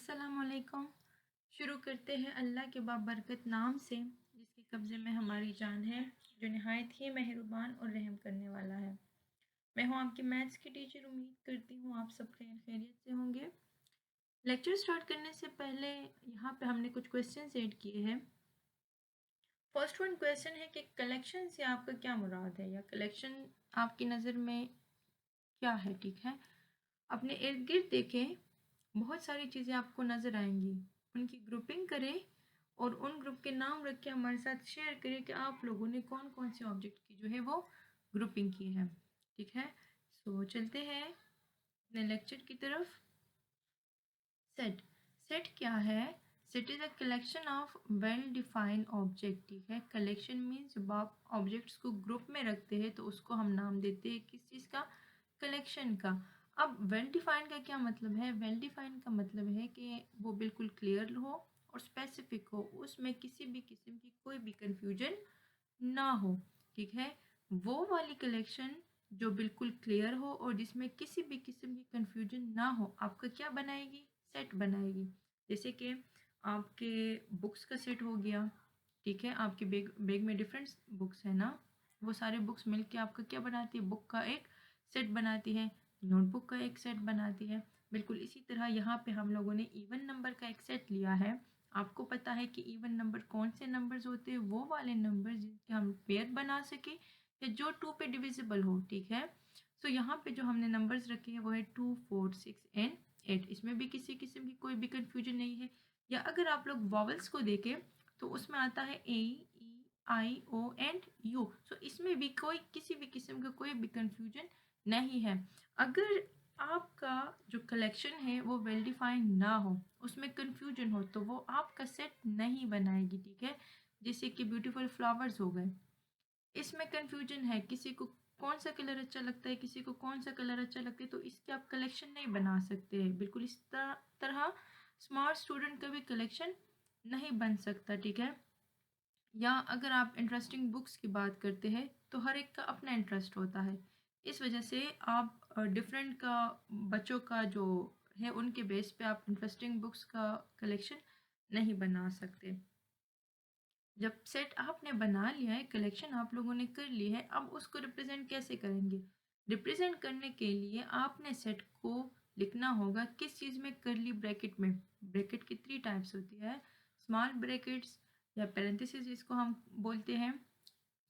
अस्सलामुअलैकुम। शुरू करते हैं अल्लाह के बाबरकत नाम से, जिसके कब्ज़े में हमारी जान है, जो नहायत ही मेहरबान और रहम करने वाला है। मैं हूँ आपकी मैथ्स की टीचर। उम्मीद करती हूँ आप सब खैरियत से होंगे। लेक्चर स्टार्ट करने से पहले यहाँ पे हमने कुछ क्वेश्चन ऐड किए हैं। फर्स्ट वन क्वेश्चन है कि कलेक्शन से आपका क्या मुराद है, या कलेक्शन आपकी नज़र में क्या है। ठीक है, अपने इर्द गिर्द देखें, बहुत सारी चीज़ें आपको नज़र आएंगी, उनकी ग्रुपिंग करें और उन ग्रुप के नाम रख के हमारे साथ शेयर करें कि आप लोगों ने कौन कौन से ऑब्जेक्ट की जो है वो ग्रुपिंग की है। ठीक है, सो चलते हैं अपने लेक्चर की तरफ। सेट सेट क्या है? Set is a collection of well defined object. ठीक है, कलेक्शन मीन्स जब आप ऑब्जेक्ट्स को ग्रुप में रखते हैं तो उसको हम नाम देते हैं किस चीज़ का? कलेक्शन का। अब वेल डिफाइंड का क्या मतलब है? वेल डिफाइंड का मतलब है कि वो बिल्कुल क्लियर हो और स्पेसिफिक हो, उसमें किसी भी किस्म की कोई भी कंफ्यूजन ना हो। ठीक है, वो वाली कलेक्शन जो बिल्कुल क्लियर हो और जिसमें किसी भी किस्म की कंफ्यूजन ना हो, आपका क्या बनाएगी? सेट बनाएगी। जैसे कि आपके बुक्स का सेट हो गया। ठीक है, आपके बैग बैग में डिफरेंट बुक्स है ना, वो सारे बुक्स मिलके आपका क्या बनाती है? बुक का एक सेट बनाती है, नोटबुक का एक सेट बनाती है। बिल्कुल इसी तरह यहाँ पे हम लोगों ने इवन नंबर का एक सेट लिया है। आपको पता है कि इवन नंबर कौन से नंबर्स होते हैं? वो वाले नंबर जिनके हम पेयर बना सके या जो 2 पे डिविजिबल हो। ठीक है, सो यहाँ पे जो हमने नंबर्स रखे हैं वो है 2, 4, 6 एंड 8। इसमें भी किसी किस्म की कोई भी कंफ्यूजन नहीं है। या अगर आप लोग वॉवल्स को देखें तो उसमें आता है ए, ई, आई, ओ एंड यू। सो इसमें भी कोई किसी भी किस्म का कोई भी कंफ्यूजन नहीं है। अगर आपका जो कलेक्शन है वो वेल डिफाइंड ना हो, उसमें कंफ्यूजन हो, तो वो आपका सेट नहीं बनाएगी। ठीक है, जैसे कि ब्यूटीफुल फ्लावर्स हो गए, इसमें कंफ्यूजन है, किसी को कौन सा कलर अच्छा लगता है, किसी को कौन सा कलर अच्छा लगता है, तो इसके आप कलेक्शन नहीं बना सकते हैं। बिल्कुल इस तरह स्मार्ट स्टूडेंट का भी कलेक्शन नहीं बन सकता। ठीक है, या अगर आप इंटरेस्टिंग बुक्स की बात करते हैं तो हर एक का अपना इंटरेस्ट होता है। इस वजह से आप डिफरेंट का बच्चों का जो है उनके बेस पे आप इंटरेस्टिंग बुक्स का कलेक्शन नहीं बना सकते। जब सेट आपने बना लिया है, कलेक्शन आप लोगों ने कर ली है, अब उसको रिप्रेजेंट कैसे करेंगे? रिप्रेजेंट करने के लिए आपने सेट को लिखना होगा किस चीज़ में? करली ब्रैकेट में। ब्रैकेट की 3 टाइप्स होती है, स्मॉल ब्रैकेट्स या पैरेंथेसिस जिसको हम बोलते हैं,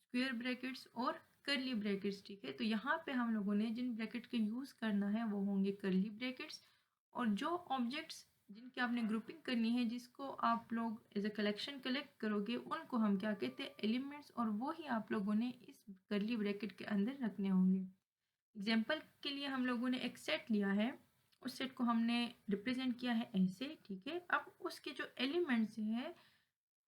स्क्वायर ब्रैकेट्स और करली ब्रैकेट्स। ठीक है, तो यहाँ पे हम लोगों ने जिन ब्रैकेट का यूज़ करना है वो होंगे करली ब्रैकेट्स। और जो ऑब्जेक्ट्स जिनकी आपने ग्रुपिंग करनी है, जिसको आप लोग एज अ कलेक्शन कलेक्ट करोगे, उनको हम क्या कहते हैं? एलिमेंट्स। और वो ही आप लोगों ने इस करली ब्रैकेट के अंदर रखने होंगे। एग्जाम्पल के लिए हम लोगों ने एक सेट लिया है, उस सेट को हमने रिप्रेजेंट किया है ऐसे। ठीक है, अब उसके जो एलिमेंट्स हैं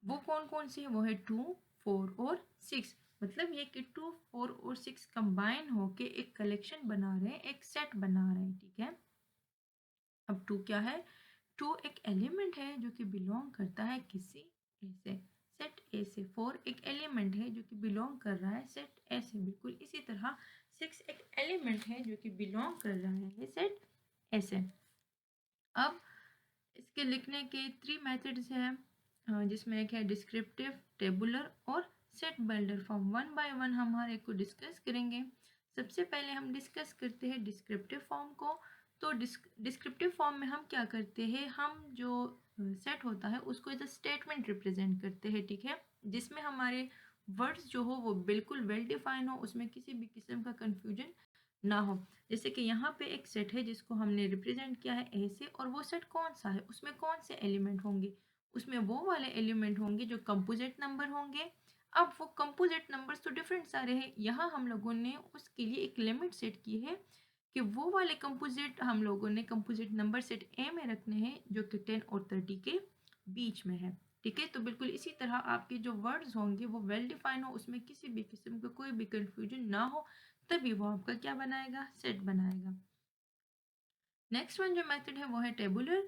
वो कौन कौन से हैं? वो है 2, 4 और 6। मतलब ये कि 2, 4 और 6 कंबाइन होके एक कलेक्शन बना रहे हैं, एक सेट बना रहे हैं। ठीक है, अब 2 क्या है? 2 एक एलिमेंट है जो कि बिलोंग करता है किसी ए से, सेट ए से। 4 एक एलिमेंट है जो कि बिलोंग कर रहा है सेट ए से। बिल्कुल इसी तरह 6 एक एलिमेंट है जो कि बिलोंग कर रहा है सेट ए से। अब इसके लिखने के 3 मेथड्स हैं, जिसमें एक है डिस्क्रिप्टिव, टेबुलर और set builder form. One by one हम हर एक को डिस्कस करेंगे। सबसे पहले हम डिस्कस करते हैं डिस्क्रिप्टिव फॉर्म को। तो डिस्क्रिप्टिव फॉर्म में हम क्या करते हैं? हम जो सेट होता है उसको एज अ स्टेटमेंट रिप्रेजेंट करते हैं। ठीक है, जिसमें हमारे वर्ड्स जो हो वो बिल्कुल वेल डिफाइन हो, उसमें किसी भी किस्म का कंफ्यूजन ना हो। जैसे कि यहाँ पे एक सेट है जिसको हमने रिप्रेजेंट किया है ए से, और वो सेट कौन सा है? उसमें कौन से एलिमेंट होंगे? उसमें वो वाले एलिमेंट होंगे जो कंपोजिट नंबर होंगे। अब वो कंपोजिट नंबर्स तो डिफरेंट सारे हैं, यहाँ हम लोगों ने उसके लिए एक लिमिट सेट की है कि वो वाले कंपोजिट हम लोगों ने कंपोजिट नंबर सेट ए में रखने हैं जो कि 10 और 30 के बीच में है। ठीक है, तो बिल्कुल इसी तरह आपके जो वर्ड्स होंगे वो वेल डिफाइन हो, उसमें किसी भी किस्म का कोई भी कंफ्यूजन ना हो, तभी वो आपका क्या बनाएगा? सेट बनाएगा। नेक्स्ट वन जो मेथड है वो है टेबुलर।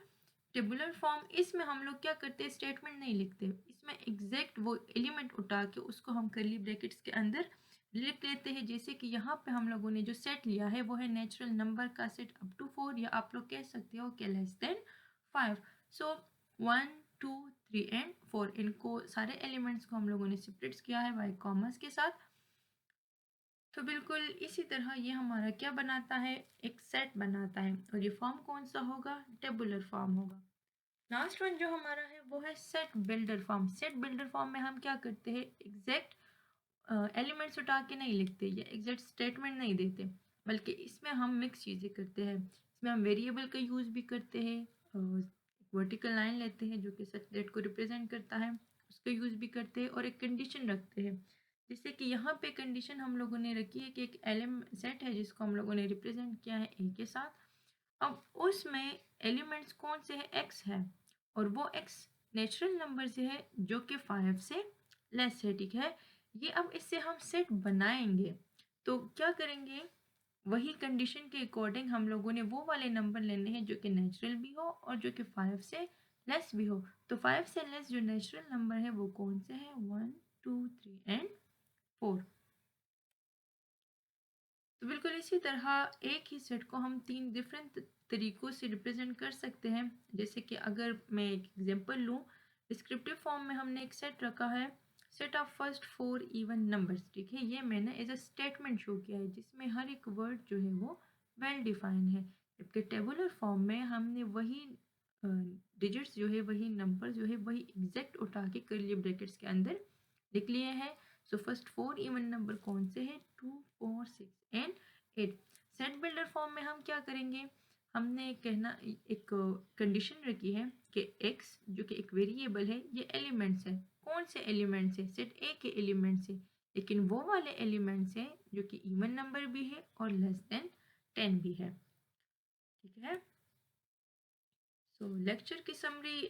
टेबुलर फॉर्म, इसमें हम लोग क्या करते हैं? स्टेटमेंट नहीं लिखते, इसमें एग्जैक्ट वो एलिमेंट उठा के उसको हम करली ब्रैकेट्स के अंदर लिख लेते हैं। जैसे कि यहाँ पे हम लोगों ने जो सेट लिया है वो है नेचुरल नंबर का सेट अप टू 4, या आप लोग कह सकते हो कि लेस देन 5। सो 1 2 3 एंड 4 इनको सारे एलिमेंट्स को हम लोगों ने सेपरेट किया है बाय कॉमर्स के साथ। तो बिल्कुल इसी तरह ये हमारा क्या बनाता है, एक सेट बनाता है, और ये फॉर्म कौन सा होगा, टेबुलर फॉर्म होगा। लास्ट वन जो हमारा है वो है set builder form. Set builder form में हम क्या करते हैं, एग्जैक्ट एलिमेंट्स उठा के नहीं लिखते या एग्जैक्ट स्टेटमेंट नहीं देते, बल्कि इसमें हम मिक्स चीज़ें करते हैं। इसमें हम वेरिएबल का यूज़ भी करते हैं, वर्टिकल लाइन लेते हैं जो कि सच डेट को रिप्रेजेंट करता है, उसका यूज़ भी करते हैं, और एक कंडीशन रखते हैं। जैसे कि यहाँ पे कंडीशन हम लोगों ने रखी है कि एक एलिम सेट है जिसको हम लोगों ने रिप्रेजेंट किया है ए के साथ। अब उसमें एलिमेंट्स कौन से हैं, एक्स है, और वो एक्स नेचुरल नंबर से है जो कि 5 से लेस है, ठीक है। ये अब इससे हम सेट बनाएंगे तो क्या करेंगे, वही कंडीशन के अकॉर्डिंग हम लोगों ने वो वाले नंबर लेने हैं जो कि नेचुरल भी हो और जो कि 5 से लेस भी हो। तो 5 से लेस जो नेचुरल नंबर है वो कौन से हैं, 1 2 3 एंड 4। तो बिल्कुल इसी तरह एक ही सेट को हम 3 डिफरेंट तरीक़ों से रिप्रेज़ेंट कर सकते हैं। जैसे कि अगर मैं एक एग्ज़ाम्पल लूँ, डिस्क्रिप्टिव फॉर्म में हमने एक सेट रखा है, set of first 4 even numbers, ठीक है। ये मैंने एज़ अ स्टेटमेंट शो किया है जिसमें हर एक वर्ड जो है वो वेल डिफाइन है। जबकि टेबुलर फॉर्म में हमने वही डिजिट्स जो है, वही नंबर जो है, वही एग्जैक्ट उठा के कर्ली ब्रैकेट्स के अंदर लिख लिए हैं। सो फर्स्ट 4 इवन नंबर कौन से हैं, 2 4 6 एंड 8। सेट बिल्डर फॉर्म में हम क्या करेंगे, हमने कहना एक कंडीशन रखी है कि x जो कि एक वेरिएबल है, ये एलिमेंट्स है। कौन से एलिमेंट्स है, सेट ए के एलिमेंट्स है, लेकिन वो वाले एलिमेंट्स हैं जो कि इवन नंबर भी है और लेस देन 10 भी है, ठीक है। सो लेक्चर की समरी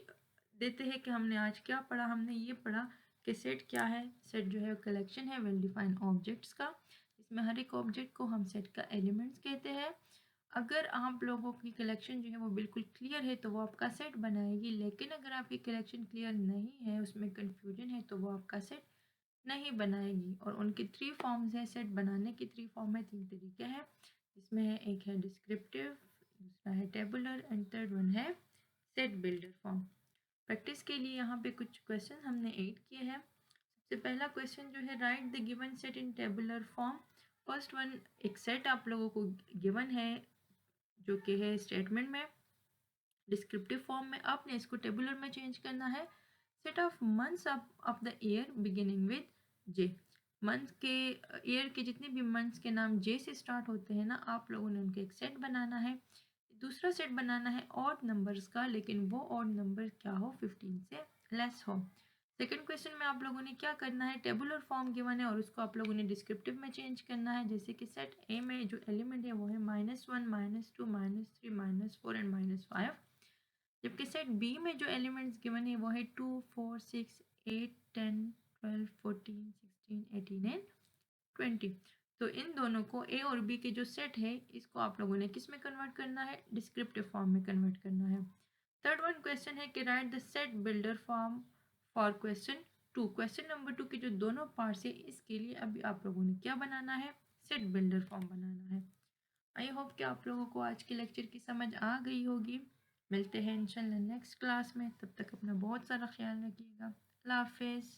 देते हैं कि हमने आज क्या पढ़ा। हमने ये पढ़ा कि सेट क्या है, सेट जो है कलेक्शन है वेल डिफाइंड ऑब्जेक्ट्स का, इसमें हर एक ऑब्जेक्ट को हम सेट का एलिमेंट्स कहते हैं। अगर आप लोगों की कलेक्शन जो है वो बिल्कुल क्लियर है तो वो आपका सेट बनाएगी, लेकिन अगर आपकी कलेक्शन क्लियर नहीं है, उसमें कन्फ्यूजन है, तो वो आपका सेट नहीं बनाएगी। और उनके 3 फॉर्म्स हैं, सेट बनाने की 3 फॉर्म है, 3 तरीके हैं, जिसमें है एक है डिस्क्रिप्टिव, दूसरा है टेबुलर एंड थर्ड वन है सेट बिल्डर फॉर्म। प्रैक्टिस के लिए यहाँ पे कुछ क्वेश्चन हमने ऐड किए हैं। सबसे पहला क्वेश्चन जो है, right the given set in tabular form. First one, एक सेट आप लोगों को गिवन है जो कि है स्टेटमेंट में, डिस्क्रिप्टिव फॉर्म में आपने इसको टेबुलर में चेंज करना है। Set of months of the year beginning with J. Month के ईयर के जितने भी मंथ्स के नाम जे से स्टार्ट होते हैं ना, आप लोगों ने उनका एक सेट बनाना है। दूसरा सेट बनाना है ऑड नंबर्स का, लेकिन वो ऑड नंबर क्या हो, 15 से लेस हो। सेकंड क्वेश्चन में आप लोगों ने क्या करना है, टेबुलर फॉर्म गिवन है और उसको आप लोगों ने डिस्क्रिप्टिव में चेंज करना है। जैसे कि सेट ए में जो एलिमेंट है वो है -1 -2 -3 -4 एंड -5, जबकि सेट बी में जो एलिमेंट्स गिवन है वो है 2 4 6 8 10 12 14 16 18 एंड 20। तो इन दोनों को ए और बी के जो सेट है इसको आप लोगों ने किस में कन्वर्ट करना है, डिस्क्रिप्टिव फॉर्म में कन्वर्ट करना है। थर्ड वन क्वेश्चन है कि right the set builder form for question 2। Question number 2 के जो दोनों पार्ट्स है इसके लिए अभी आप लोगों ने क्या बनाना है, सेट बिल्डर फॉर्म बनाना है। आई होप कि आप लोगों को आज के लेक्चर की समझ आ गई होगी। मिलते हैं इंशाल्लाह नेक्स्ट क्लास में, तब तक अपना बहुत सारा ख्याल रखिएगा। अल्लाह हाफिज़।